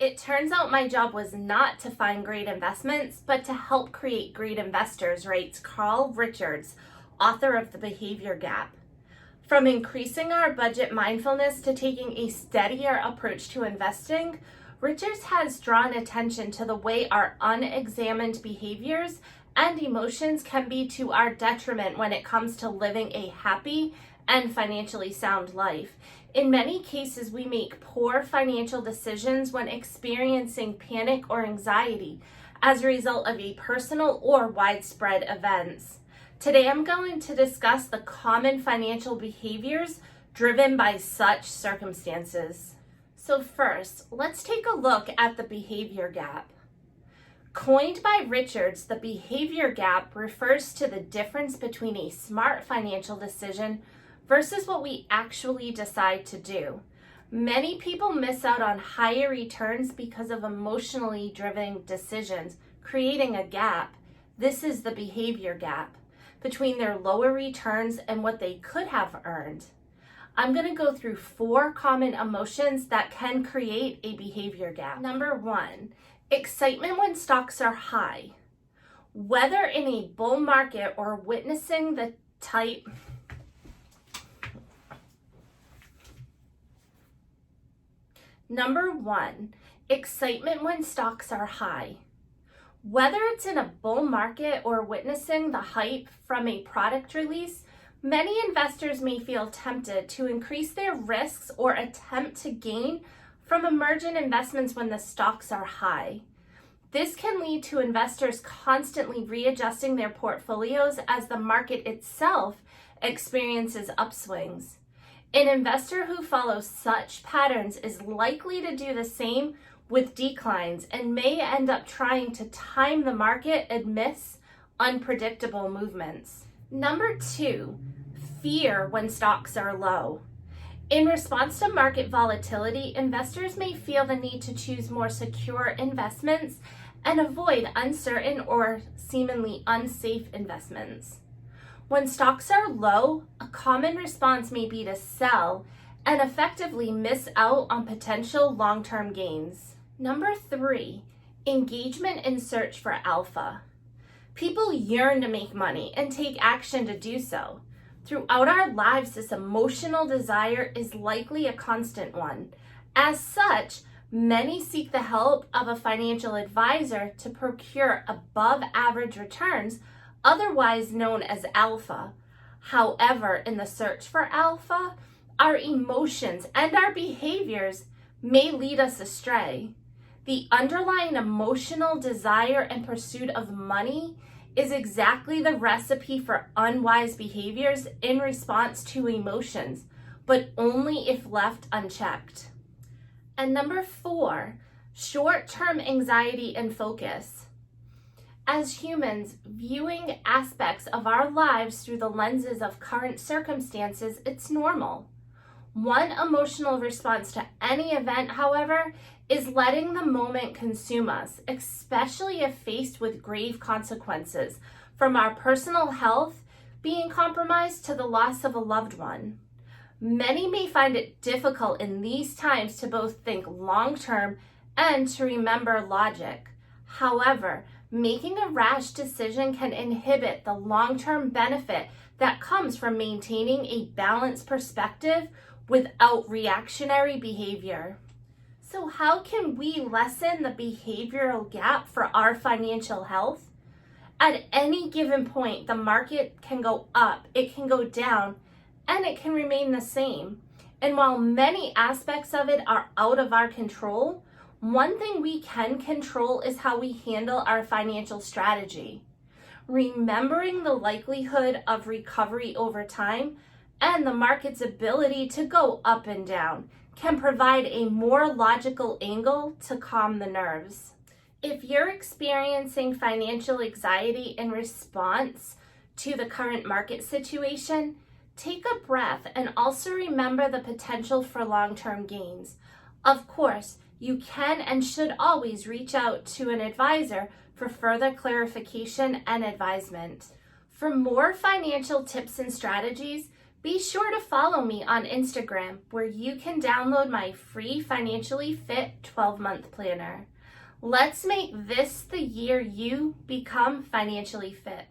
It turns out my job was not to find great investments, but to help create great investors, writes Carl Richards, author of The Behavior Gap. From increasing our budget mindfulness to taking a steadier approach to investing, Richards has drawn attention to the way our unexamined behaviors and emotions can be to our detriment when it comes to living a happy and financially sound life. In many cases, we make poor financial decisions when experiencing panic or anxiety as a result of a personal or widespread events. Today, I'm going to discuss the common financial behaviors driven by such circumstances. So first, let's take a look at the behavior gap. Coined by Richards, the behavior gap refers to the difference between a smart financial decision versus what we actually decide to do. Many people miss out on higher returns because of emotionally driven decisions, creating a gap. This is the behavior gap between their lower returns and what they could have earned. I'm going to go through 4 common emotions that can create a behavior gap. Number 1, excitement when stocks are high. Whether in a bull market or witnessing the type Number 1, excitement when stocks are high. Whether it's in a bull market or witnessing the hype from a product release, many investors may feel tempted to increase their risks or attempt to gain from emergent investments when the stocks are high. This can lead to investors constantly readjusting their portfolios as the market itself experiences upswings. An investor who follows such patterns is likely to do the same with declines and may end up trying to time the market amidst unpredictable movements. Number 2, fear when stocks are low. In response to market volatility, investors may feel the need to choose more secure investments and avoid uncertain or seemingly unsafe investments. When stocks are low, a common response may be to sell and effectively miss out on potential long-term gains. Number 3, engagement in search for alpha. People yearn to make money and take action to do so. Throughout our lives, this emotional desire is likely a constant one. As such, many seek the help of a financial advisor to procure above-average returns, otherwise known as alpha. However, in the search for alpha, our emotions and our behaviors may lead us astray. The underlying emotional desire and pursuit of money is exactly the recipe for unwise behaviors in response to emotions, but only if left unchecked. And number 4, short-term anxiety and focus. As humans, viewing aspects of our lives through the lenses of current circumstances, it's normal. One emotional response to any event, however, is letting the moment consume us, especially if faced with grave consequences, from our personal health being compromised to the loss of a loved one. Many may find it difficult in these times to both think long-term and to remember logic. However, making a rash decision can inhibit the long-term benefit that comes from maintaining a balanced perspective without reactionary behavior. So how can we lessen the behavioral gap for our financial health? At any given point, the market can go up, it can go down, and it can remain the same. And while many aspects of it are out of our control, one thing we can control is how we handle our financial strategy. Remembering the likelihood of recovery over time and the market's ability to go up and down can provide a more logical angle to calm the nerves. If you're experiencing financial anxiety in response to the current market situation, take a breath and also remember the potential for long-term gains. Of course, you can and should always reach out to an advisor for further clarification and advisement. For more financial tips and strategies, Be sure to follow me on Instagram, where you can download my free Financially Fit 12-month planner. Let's make this the year you become financially fit.